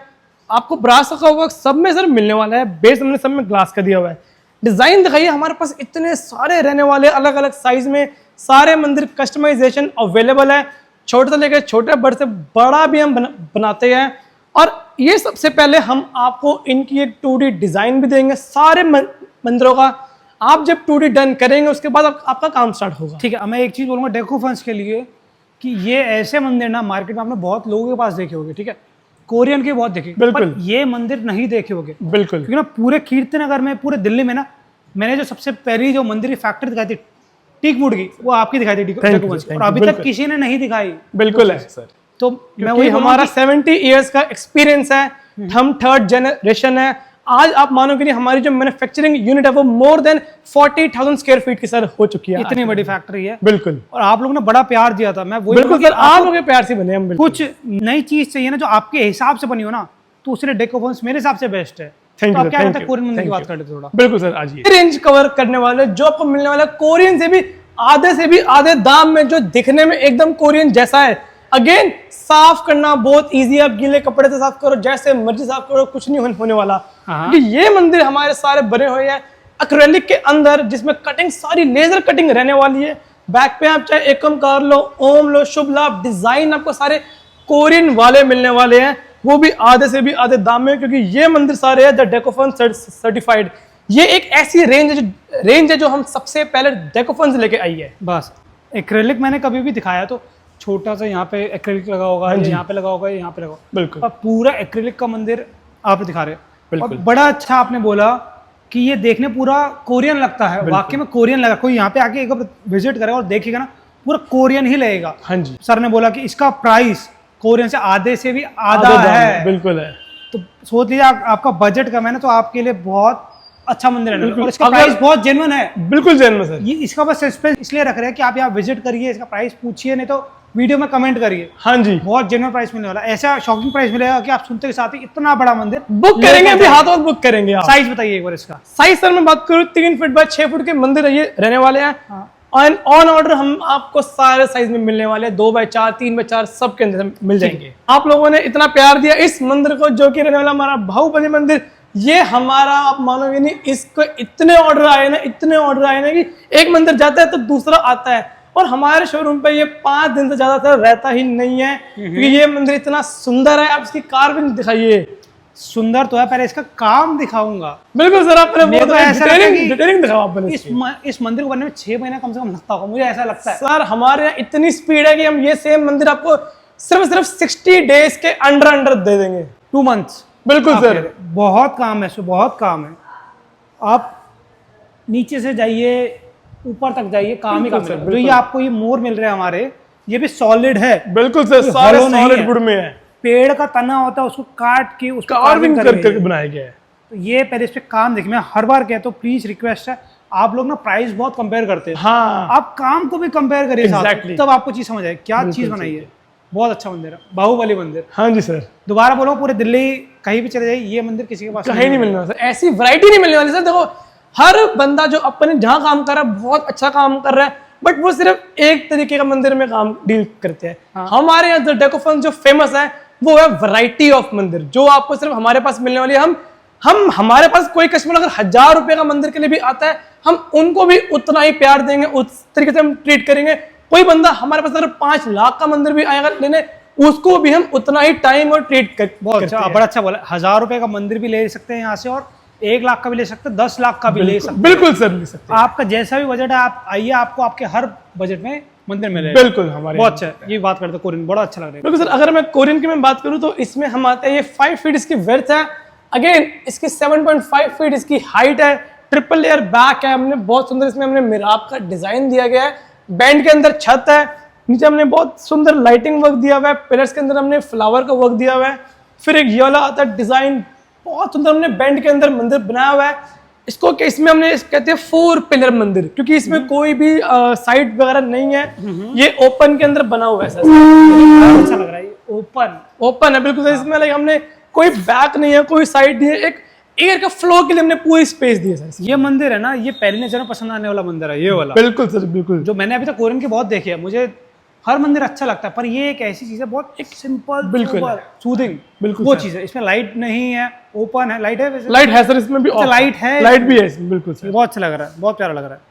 आपको ब्रास का वर्क सब में सर मिलने वाला है, बेस हमने सब में ग्लास का दिया हुआ है। डिजाइन दिखाइए, हमारे पास इतने सारे रहने वाले, अलग अलग साइज में सारे मंदिर कस्टमाइजेशन अवेलेबल है। छोटे से लेकर छोटे, बड़े से बड़ा भी हम बनाते हैं। और ये सबसे पहले हम आपको इनकी एक 2D डिजाइन भी देंगे सारे मंदिरों का। आप जब 2D डन करेंगे उसके बाद आपका काम स्टार्ट होगा। ठीक है। मैं एक चीज बोलूंगा डेको फंस के लिए, कि ये ऐसे मंदिर ना मार्केट में आपने बहुत लोगों के पास देखे होंगे, ठीक है, कोरियन के बहुत देखे, बिल्कुल। पर ये मंदिर नहीं देखे होंगे, बिल्कुल क्योंकि ना पूरे कीर्तनगर में, पूरे दिल्ली में ना, मैंने जो सबसे पहली जो मंदिर की फैक्ट्री दिखाई थी टीक वुड की, वो आपकी दिखाई थी Thank you, और अभी तक बिल्कुल। किसी ने नहीं दिखाई। बिल्कुल है सर, तो मैं क्योंकि वही हमारा 70 इयर्स का एक्सपीरियंस है, हम थर्ड जनरेशन है। आज आप मानोगे नहीं, हमारी जो मैन्युफैक्चरिंग यूनिट है वो मोर देन 40,000 स्क्वायर फीट की सर हो चुकी है। इतनी बड़ी फैक्ट्री है, बिल्कुल और आप लोगों ने बड़ा प्यार दिया था। मैं वही बिल्कुल बोलूं सर, कि आप आपको लोगों के प्यार से बने हम। बिल्कुल कुछ नई चीज चाहिए ना जो आपके हिसाब से बनी हो ना, तो उसके लिए डेकोफोन्स मेरे हिसाब से बेस्ट है। थैंक तो यू आप क्या थैंक कहते हैं यू कोरियन मंदिर की thank बात you। कर लेते थोड़ा। बिल्कुल सर, आज ये रेंज कवर करने वाले जो आपको मिलने वाला कोरियन से भी आधे दाम में, जो दिखने में एकदम कोरियन जैसा है। अगेन साफ करना बहुत इजी है, आप गीले कपड़े से साफ करो, जैसे मर्जी साफ करो, कुछ नहीं होने वाला। हाँ। क्योंकि ये मंदिर हमारे सारे बने हुए हैं एक्रेलिक के अंदर, जिसमें कटिंग सारी लेजर कटिंग रहने वाली है। बैक पे आप चाहे एकमकार लो, ओम लो, शुभ लाभ, डिजाइन आपको सारे कोरियन वाले मिलने वाले हैं, वो भी आधे से भी आधे दाम में, क्योंकि ये मंदिर सारे है द डेकोफोन सर्टिफाइड। ये एक ऐसी रेंज है जो हम सबसे पहले डेकोफोन से लेके आई है। बस एक्रेलिक मैंने कभी भी दिखाया तो छोटा सा यहाँ पे एक्रेलिक लगा होगा, यहाँ पे लगा होगा, यहाँ पे लगा होगा, बिल्कुल और पूरा एक्रेलिक का मंदिर आप दिखा रहे हैं। बिल्कुल। और बड़ा अच्छा आपने बोला कि ये देखने पूरा कोरियन लगता है, वाकई में कोरियन लगा। कोई यहाँ पे आके एक बार विजिट करेगा और देखेगा ना, पूरा कोरियन ही लगेगा। हाँ जी, सर ने बोला कि इसका प्राइस कोरियन से आधे से भी आधा दाम है। बिल्कुल है। तो सोच लीजिए आपका बजट कम है ना, तो आपके लिए बहुत अच्छा मंदिर है, बिल्कुल। और इसका अगर- प्राइस बहुत जेन्युइन है। बिल्कुल जैन सर। ये इसका बस सस्पेंस इसलिए रख रहे हैं कि आप यहाँ विजिट करिए, इसका प्राइस पूछिए, नहीं तो वीडियो में कमेंट करिए। हाँ जी, बहुत जेन्युइन प्राइस मिलने वाला है, ऐसा शॉकिंग प्राइस मिलेगा कि आप सुनते के साथ ही इतना बड़ा मंदिर बुक करेंगे अभी, हाथों हाथ बुक करेंगे आप। साइज बताइए एक बार इसका। साइज सर मैं बात करूँ 3 फीट बाय 6 फुट के मंदिर ये रहने वाले हैं। हाँ। ऑन ऑर्डर हम आपको सारे साइज में मिलने वाले हैं, 2 बाय 4, 3 बाय 4 सब के अंदर मिल जाएंगे। आप लोगों ने इतना प्यार दिया इस मंदिर को, जो कि रहने वाला हमारा बाहुबली मंदिर। ये हमारा, आप मानोगे नहीं, इसको इतने ऑर्डर आए ना कि एक मंदिर जाता है तो दूसरा आता है, और हमारे शोरूम पे ये 5 दिन से ज्यादा रहता ही नहीं है, क्योंकि ये मंदिर इतना सुंदर है। आप इसकी कार्विंग दिखाइए। सुंदर तो है, पहले इसका काम दिखाऊंगा। बिल्कुल सर, आपने मेरे को ऐसा लगता है कि डिटेलिंग दिखाओ आपने इसकी। इस मंदिर को बनने में 6 महीना कम से कम लगता होगा, मुझे ऐसा लगता है। सर हमारे यहाँ इतनी स्पीड है कि हम ये सेम मंदिर आपको सिर्फ 60 डेज के अंडर दे देंगे। 2 मंथ्स। बिल्कुल सर। बहुत काम है इसमें, बहुत काम है। आप नीचे से जाइए, ऊपर तक जाइए, काम ही काम बिल्कुल सर, है। जो ये आपको ये मोर मिल रहे हैं हमारे, ये भी सॉलिड है। बिल्कुल सर, सारे hollow नहीं सॉलिड है। वुड में है, पेड़ का तना होता है, उसको काट के उसको कार्विंग carving करी करके है। बनाया गया है। तो ये पहले इस पे काम देखिए। मैं हर बार कहता हूँ, प्लीज रिक्वेस्ट है, आप लोग ना प्राइस बहुत कंपेयर करते हैं, हाँ आप काम को भी कंपेयर करिए साथ में, Exactly। तब आपको चीज समझ आए क्या चीज बनाई है। बहुत अच्छा मंदिर है, बाहुबली मंदिर। हाँ जी सर, दोबारा बोलो, पूरे दिल्ली कहीं भी चले जाइए, ये मंदिर किसी के पास कहीं नहीं मिलने वाला सर, ऐसी वैरायटी नहीं मिलने वाली सर। देखो, हर बंदा जो अपने जहाँ काम कर रहा है बहुत अच्छा काम कर रहा है, बट वो सिर्फ एक तरीके का मंदिर में काम डील करते हैं। हाँ। हमारे यहाँ जो डेकोफन जो फेमस है वो है वैरायटी ऑफ मंदिर, जो आपको सिर्फ हमारे पास मिलने वाली है। हम हमारे पास कोई कस्टमर अगर 1000 रुपए का मंदिर के लिए भी आता है, हम उनको भी उतना ही प्यार देंगे, उस तरीके से हम ट्रीट करेंगे। कोई बंदा हमारे पास अगर 5 लाख का मंदिर भी आएगा लेने, उसको भी हम उतना ही टाइम और ट्रीट कर बहुत अच्छा, बड़ा अच्छा बोला। 1000 रुपए का मंदिर भी ले सकते हैं यहाँ से, और 1 लाख का भी ले सकते हैं, 10 लाख का भी ले सकते हैं। बिल्कुल सर, ले सकते हैं। आपका जैसा भी बजट है, आप आइए, आपको आपके हर बजट में मंदिर मिलेगा। बिल्कुल हमारे बहुत अच्छा है। ये बात करते हैं कोरियन, बड़ा अच्छा लग रहा है। बिल्कुल सर, अगर मैं कोरियन की मैं बात करूं तो इसमें हम आते हैं, ये 5 फीट इसकी विड्थ है। अगेन इसकी 7.5 फीट इसकी हाइट है। ट्रिपल लेयर बैक है, हमने बहुत सुंदर इसमें हमने मिराब का डिजाइन दिया गया है। बैंड के अंदर छत है, नीचे हमने बहुत सुंदर लाइटिंग वर्क दिया हुआ है। पिलर्स के अंदर हमने फ्लावर का वर्क दिया हुआ है। फिर एक ये वाला आता है डिजाइन, बहुत सुंदर हमने बैंड के अंदर मंदिर बनाया हुआ है। इसको इसमें हमने कहते हैं 4 पिलर मंदिर, क्योंकि इसमें कोई भी साइड वगैरह नहीं है, ये ओपन के अंदर बना हुआ है सर। बहुत अच्छा लग रहा है, ये ओपन है बिल्कुल सर। इसमें लाइक हमने कोई बैक नहीं है, कोई साइड नहीं है, एक एयर का फ्लो के लिए हमने पूरी स्पेस दी है सर। ये मंदिर है ना, ये पहली नजर में पसंद आने वाला मंदिर है, ये वाला। बिल्कुल सर, बिल्कुल। जो मैंने अभी तक कोरियन के बहुत देखे हैं, मुझे हर मंदिर अच्छा लगता है, पर ये एक ऐसी चीज है, बहुत एक सिंपल, बिल्कुल सूदिंग, बिल्कुल वो सर। चीज है। इसमें लाइट नहीं है, ओपन है। लाइट है वैसे? लाइट है सर इसमें भी, अच्छा, लाइट है, लाइट भी है इसमें, बिल्कुल सर। ये बहुत अच्छा लग रहा है, बहुत प्यारा लग रहा है।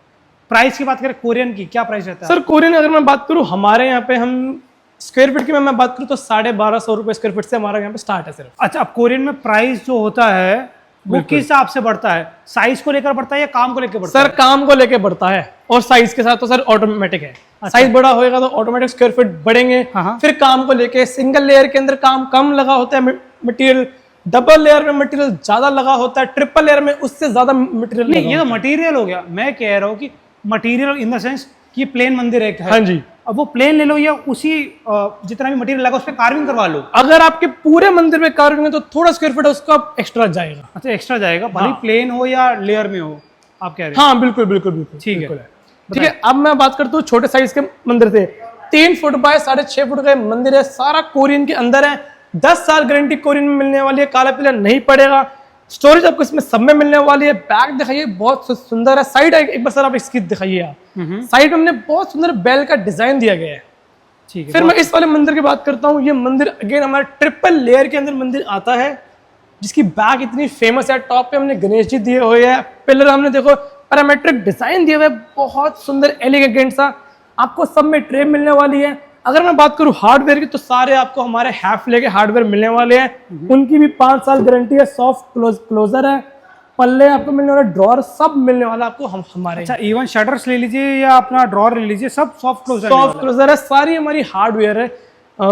प्राइस की बात करें कोरियन की, क्या प्राइस रहता है? सर कोरियन अगर मैं बात करूँ, हमारे यहाँ पे हम स्क्वायर फीट की मैं बात करूँ तो 1250 रुपए स्क्वायर फीट से हमारा यहाँ पे स्टार्ट है सिर्फ। अच्छा, अब कोरियन में प्राइस जो होता है वो किस हिसाब से बढ़ता है? साइज को लेकर बढ़ता है या काम को लेकर बढ़ता सर काम को लेके बढ़ता है और साइज के साथ तो सर ऑटोमेटिक है। साइज बड़ा होएगा तो ऑटोमेटिक स्क्वायर फीट बढ़ेंगे। हाँ। फिर काम को लेके सिंगल लेयर के अंदर काम कम लगा होता है मटेरियल, डबल लेयर में मटेरियल ज्यादा लगा होता है, ट्रिपल लेयर में उससे ज्यादा मटेरियल। नहीं, ये तो मटेरियल हो गया। मैं कह रहा हूँ कि मटेरियल इन द सेंस कि प्लेन मंदिर एक है। हाँ जी। अब वो प्लेन ले लो या उसी जितना भी मटेरियल लगा उस पर कार्विंग करवा लो। अगर आपके पूरे मंदिर में कार्विंग है तो थोड़ा स्क्वायर फीट उसका एक्स्ट्रा जाएगा। अच्छा, एक्स्ट्रा जाएगा, भले प्लेन हो या लेयर में हो, आप कह रहे हैं? हाँ बिल्कुल बिल्कुल बिल्कुल ठीक है। ठीक है, अब मैं बात करता हूँ छोटे साइज के मंदिर से। 3 फुट बाय 6.5 फुट का मंदिर है, सारा कोरियन के अंदर है। 10 साल गारंटी कोरियन में मिलने वाली है, काला पीला नहीं पड़ेगा। स्टोरेज आपको इसमें सब में मिलने वाली है। बैक दिखाइए, बहुत सुंदर है। साइड एक बार सर आप इसकी दिखाइए। आप साइड में हमने बहुत सुंदर बेल का डिजाइन दिया गया है। ठीक है। फिर मैं इस वाले मंदिर की बात करता हूँ। ये मंदिर अगेन हमारा ट्रिपल लेयर के अंदर मंदिर आता है, जिसकी बैक इतनी फेमस है। टॉप पे हमने गणेश जी दिए हुए हैं, पिलर हमने देखो पैरामेट्रिक डिजाइन दिए हुए, बहुत सुंदर एलिगेंट सा। आपको सब में ट्रे मिलने वाली है। अगर मैं बात करूं हार्डवेयर की तो सारे आपको हमारे हैफले के हार्डवेयर मिलने वाले हैं। उनकी भी 5 साल गारंटी है। सॉफ्ट क्लोजर है, पल्ले आपको मिलने वाला, ड्रॉर सब मिलने वाला आपको हमारे। अच्छा, इवन शटर्स ले लीजिए या अपना ड्रॉर ले लीजिए, सब सॉफ्ट क्लोजर। सॉफ्ट क्लोजर है, सारी हमारी हार्डवेयर है।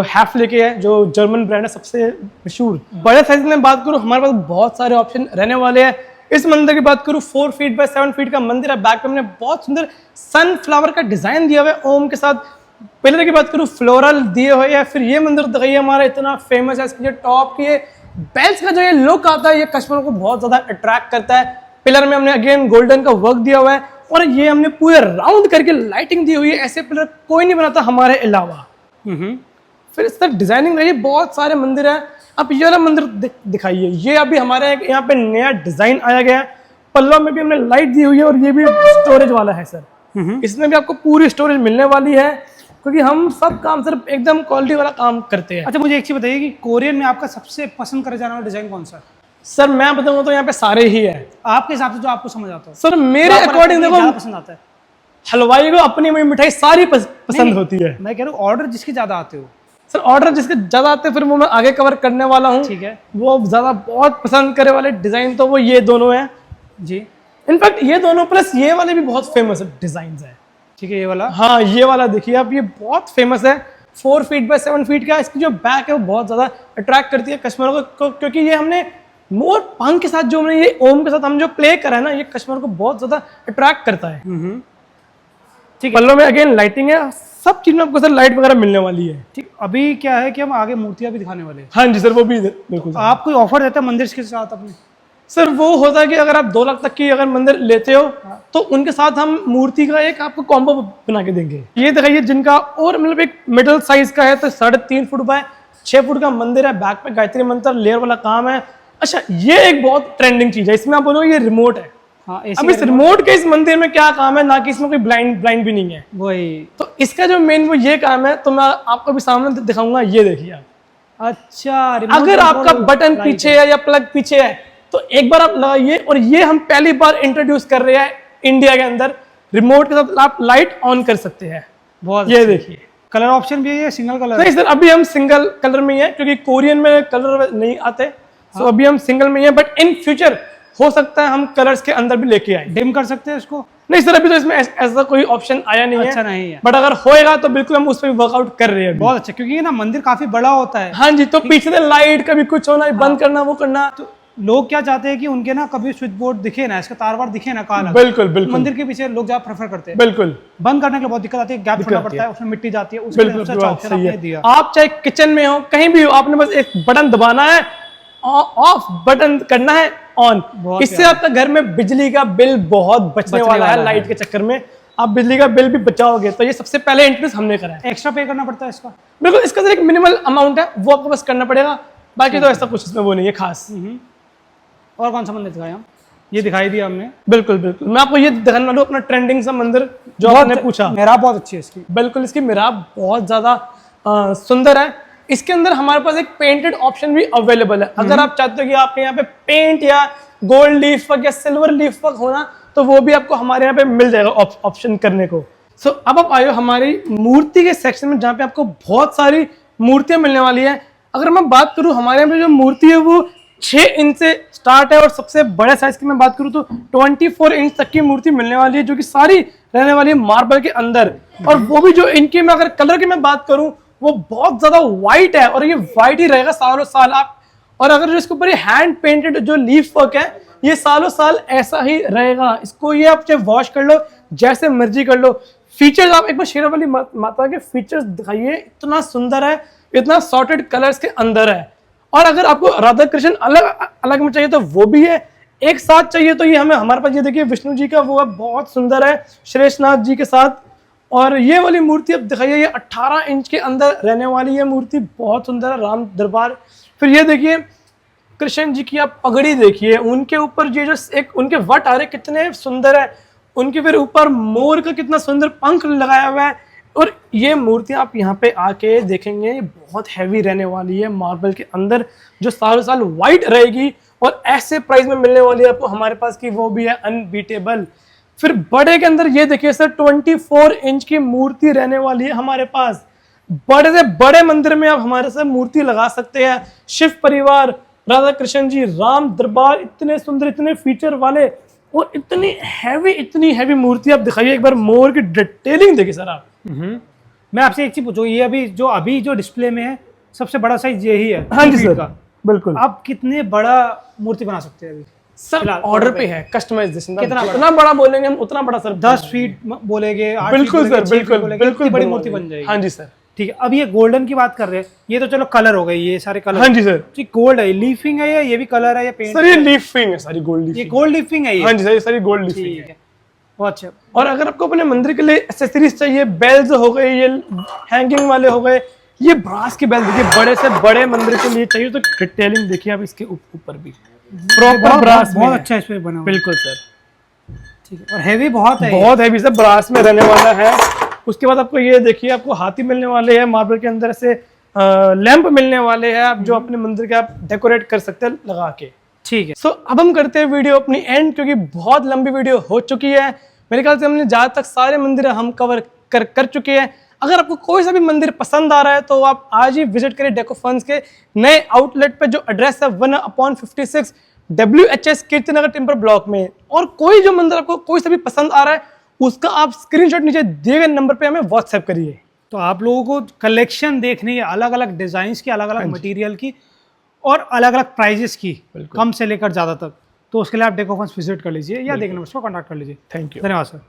हैफले के है जो जर्मन ब्रांड है, सबसे मशहूर। बड़े साइज में बात करूं हमारे पास बहुत सारे ऑप्शन रहने वाले हैं। इस मंदिर की बात करूं 4 फीट बाय 7 फीट का मंदिर है। बैक पे हमने बहुत सुंदर सनफ्लावर का डिजाइन दिया हुआ है ओम के साथ। पिलर की बात करूं फ्लोरल दिए हुए हैं। फिर ये मंदिर दिखाइए, हमारा इतना फेमस है। इसकी जो टॉप की बेल्स का जो ये लुक आता है, ये कस्टमर को बहुत ज्यादा अट्रैक्ट करता है। पिलर में हमने अगेन गोल्डन का वर्क दिया हुआ है और ये हमने पूरे राउंड करके लाइटिंग दी हुई है। ऐसे पिलर कोई नहीं बनाता हमारे अलावा। फिर इस तरह डिजाइनिंग रही, बहुत सारे मंदिर है। अब ये वाला मंदिर दिखाइए। ये अभी हमारे यहाँ पे नया डिजाइन आया गया है। पल्लों में भी हमने लाइट दी हुई है और ये भी स्टोरेज वाला है सर। इसमें भी आपको पूरी स्टोरेज मिलने वाली है, क्योंकि हम सब काम सिर्फ एकदम क्वालिटी वाला काम करते हैं। अच्छा, मुझे एक चीज बताइए कि कोरियन में आपका सबसे पसंद करे जाने वाला डिजाइन कौन सा है? सर मैं बताऊंगा तो यहाँ पे सारे ही है। आपके हिसाब से जो आपको समझ आता है? सर मेरे अकॉर्डिंग देखो, पसंद आता है हलवाई को अपनी मिठाई सारी पसंद होती है। मैं कह रहा हूँ ऑर्डर जिसके ज्यादा आते हो। सर ऑर्डर जिसके ज्यादा आते हैं फिर वो मैं आगे कवर करने वाला हूँ। ठीक है। वो ज्यादा बहुत पसंद करे वाले डिजाइन तो वो ये दोनों हैं जी। इनफैक्ट ये दोनों प्लस ये वाले भी बहुत फेमस डिजाइन है। ठीक है, ये वाला। हाँ ये वाला देखिए आप, ये बहुत फेमस है। 4 फीट बाय 7 फीट का। इसकी जो बैक है वो बहुत ज्यादा अट्रैक्ट करती है कस्टमरों को, क्योंकि ये हमने मोर पंख के साथ जो हमने ये ओम के साथ हम जो प्ले करा है ना, ये कस्टमर को बहुत ज्यादा अट्रैक्ट करता है। ठीक है। पल्लों में अगेन लाइटिंग है, सब चीज में आपको सर लाइट वगैरह मिलने वाली है। ठीक, अभी क्या है कि हम आगे मूर्तियां भी दिखाने वाले हैं। हाँ जी सर, वो भी बिल्कुल। आप कोई ऑफर देते हैं मंदिर के साथ अपने? सर वो होता है कि अगर आप 2 लाख तक की अगर मंदिर लेते हो तो उनके साथ हम मूर्ति का एक आपको कॉम्बो बना के देंगे। ये दिखाइए जिनका और मतलब एक मिडिल साइज का है तो 3.5 फुट बाय 6 फुट का मंदिर है। बैक पे गायत्री मंत्र लेयर वाला काम है। अच्छा, ये एक बहुत ट्रेंडिंग चीज है। इसमें आप बोलोगे ये रिमोट है। हाँ, अब इस रिमोट के इस मंदिर में क्या काम है, ना कि इसमें कोई ब्लाइंड भी नहीं है। वही तो इसका जो मेन वो ये काम है, तो मैं आपको भी सामने दिखाऊंगा। ये देखिए आप, अच्छा, अगर आपका बटन पीछे है या प्लग पीछे है तो एक बार आप लगाइए। और ये हम पहली बार इंट्रोड्यूस कर रहे हैं इंडिया के अंदर। रिमोट के साथ आप लाइट ऑन कर सकते हैं। बहुत ये देखिए, कलर ऑप्शन भी है या सिंगल कलर? नहीं सर, अभी हम सिंगल कलर में ही है, क्योंकि कोरियन में कलर नहीं आते। तो अभी हम सिंगल में ही है, बट इन फ्यूचर हो सकता है हम कलर्स के अंदर भी लेके आए। डिम कर सकते हैं इसको? नहीं सर, अभी तो इसमें ऐसा कोई ऑप्शन आया नहीं है। अच्छा, नहीं है। बट अगर होएगा तो बिल्कुल हम उस पर वर्कआउट कर रहे हैं। बहुत अच्छा, क्योंकि ना मंदिर काफी बड़ा होता है। हाँ जी, तो पीछे से लाइट कभी कुछ होना, बंद करना, वो करना। तो लोग क्या चाहते हैं कि उनके ना कभी स्विच बोर्ड दिखे ना, इसका तार वार दिखे ना काला। बिल्कुल बिल्कुल। मंदिर के पीछे लोग ज्यादा प्रेफर करते हैं। बिल्कुल। बंद करने के लिए बहुत दिक्कत आती है, गैप छोड़ना पड़ता है, उसमें मिट्टी जाती है। उसके लिए सबसे अच्छा ऑप्शन आपने दिया। आप चाहे किचन में हो, कहीं भी हो, आपने बस एक बटन दबाना है, ऑफ बटन करना है, ऑन। इससे आपका घर में बिजली का बिल बहुत बचने वाला है। लाइट के चक्कर में आप बिजली का बिल भी बचाओगे। तो ये सबसे पहले इंट्रोड्यूस हमने करा है। एक्स्ट्रा पे करना पड़ता है इसका? बिल्कुल, इसका सिर्फ एक मिनिमल अमाउंट है, वो आपको बस करना पड़ेगा। बाकी तो ऐसा कुछ इसमें वो नहीं है खास। और कौन सा मंदिर दिखाया हम? ये दिखाई दिया हमने। बिल्कुल बिल्कुल। मैं आपको ये दिखाने वाला हूँ अपना ट्रेंडिंग सा मंदिर जो आपने पूछा। मेहराब बहुत अच्छी है इसकी। बिल्कुल, इसकी मिहराब बहुत ज्यादा सुंदर है। इसके अंदर हमारे पास एक पेंटेड ऑप्शन भी अवेलेबल है। अगर आप चाहते हो कि आपके यहाँ पे पेंट या गोल्ड लीफ वर्क या सिल्वर लीफ वर्क होना, तो वो भी आपको हमारे यहाँ पे मिल जाएगा ऑप्शन करने को। सो अब आप आयो हमारी मूर्ति के सेक्शन में, जहाँ पे आपको बहुत सारी मूर्तियां मिलने वाली है। अगर मैं बात करूं, हमारे यहाँ पे जो मूर्ति है वो 6 इंच से स्टार्ट है और सबसे बड़े साइज की मैं बात करूं तो 24 इंच तक की मूर्ति मिलने वाली है, जो कि सारी रहने वाली है मार्बल के अंदर। और वो भी जो इनकी मैं अगर कलर की मैं बात करूं वो बहुत ज्यादा व्हाइट है और ये व्हाइट ही रहेगा सालों साल। आप और अगर जो इसके ऊपर ये हैंड पेंटेड जो लीफ वर्क है ये सालों साल ऐसा ही रहेगा। इसको ये आप चाहे वॉश कर लो जैसे मर्जी कर लो। फीचर्स आप एक बार शेरावाली माता के फीचर्स दिखाइए, इतना सुंदर है, इतना सॉर्टेड कलर्स के अंदर है। और अगर आपको राधा कृष्ण अलग अलग में चाहिए तो वो भी है, एक साथ चाहिए तो ये हमारे पास ये देखिए विष्णु जी का वो है, बहुत सुंदर है श्रेष्ठनाथ जी के साथ। और ये वाली मूर्ति अब दिखाइए, ये 18 इंच के अंदर रहने वाली है मूर्ति, बहुत सुंदर है, राम दरबार। फिर ये देखिए कृष्ण जी की आप पगड़ी देखिए, उनके ऊपर ये जो एक उनके वट आ रहे कितने सुंदर है, उनके फिर ऊपर मोर का कितना सुंदर पंख लगाया हुआ है। और ये मूर्ति आप यहाँ पे आके देखेंगे ये बहुत हैवी रहने वाली है मार्बल के अंदर, जो सालों साल वाइट रहेगी और ऐसे प्राइस में मिलने वाली है आपको हमारे पास की वो भी है अनबीटेबल। फिर बड़े के अंदर ये देखिए सर 24 इंच की मूर्ति रहने वाली है हमारे पास। बड़े से बड़े मंदिर में आप हमारे साथ मूर्ति लगा सकते हैं। शिव परिवार, राधा कृष्ण जी, राम दरबार, इतने सुंदर, इतने फीचर वाले और इतनी हैवी मूर्ति आप दिखाइए। एक बार मोर की डिटेलिंग देखिए सर आप। मैं आपसे एक चीज पूछूं, ये अभी जो डिस्प्ले में है सबसे बड़ा साइज यही है? हाँ जी 3 फीट सर, का। बिल्कुल। आप कितने बड़ा मूर्ति बना सकते हैं अभी? सर ऑर्डर पे है, कस्टमाइजेशन। कितना जितना बड़ा बोलेंगे हम उतना बड़ा सर। 10 फीट बोलेंगे, 8 बिल्कुल फीट सर, बोलेंगे, 6 फीट बिल्कुल बोलेंगे, बिल्कुल इतनी बड़ी मूर्ति बन जाएगी। हाँ जी सर, ठीक है। अब ये गोल्डन की बात कर रहे हैं, ये तो चलो कलर हो गई, ये सारे कलर। हाँ जी सर। गोल्ड है, लीफिंग है, ये भी कलर है, ये पेंट? सर ये लीफिंग है, सारी गोल्ड ये लीफिंग। गोल्ड लीफिंग है ये? हाँ जी सर, ये सारी गोल्ड लीफिंग ठीक है। है, बहुत अच्छा। और अगर आपको अपने मंदिर के लिए एक्सेसरीज चाहिए, बेल्स हो गए, ये हैंगिंग वाले हो गए, ये ब्रास के बेल देखिए, बड़े से बड़े मंदिर के लिए चाहिए तो डिटेलिंग देखिए आप इसके ऊपर भी प्रॉपर ब्रास में बहुत है। अच्छा इस पे बना हुआ है। बिल्कुल सर, ठीक है। और हैवी बहुत है, बहुत हैवी सर, ब्रास में रहने वाला है। उसके बाद आपको ये देखिए, आपको हाथी मिलने वाले हैं मार्बल के अंदर से, लैंप मिलने वाले हैं आप जो अपने मंदिर के आप डेकोरेट कर सकते हैं लगा के। ठीक है। सो अब हम करते हैं वीडियो अपनी एंड, क्योंकि बहुत लंबी वीडियो हो चुकी है। मेरे ख्याल से हमने जहाँ तक सारे मंदिर हम कवर कर चुके हैं। अगर आपको कोई सा भी मंदिर पसंद आ रहा है तो आप आज ही विजिट करें डेको फंड्स के नए आउटलेट पे, जो एड्रेस है 1/56 WHS कीर्तिनगर टिम्बर ब्लॉक में। और कोई जो मंदिर आपको कोई सा भी पसंद आ रहा है उसका आप स्क्रीनशॉट नीचे दिए गए नंबर पे हमें व्हाट्सएप करिए। तो आप लोगों को कलेक्शन देखनी है, अलग अलग डिजाइन की, अलग अलग मटेरियल की और अलग अलग प्राइजेस की, कम से लेकर ज़्यादा तक, तो उसके लिए आप डेको फंड्स विजिट कर लीजिए या देखने में उसको कॉन्टैक्ट कर लीजिए। Thank you. धन्यवाद सर।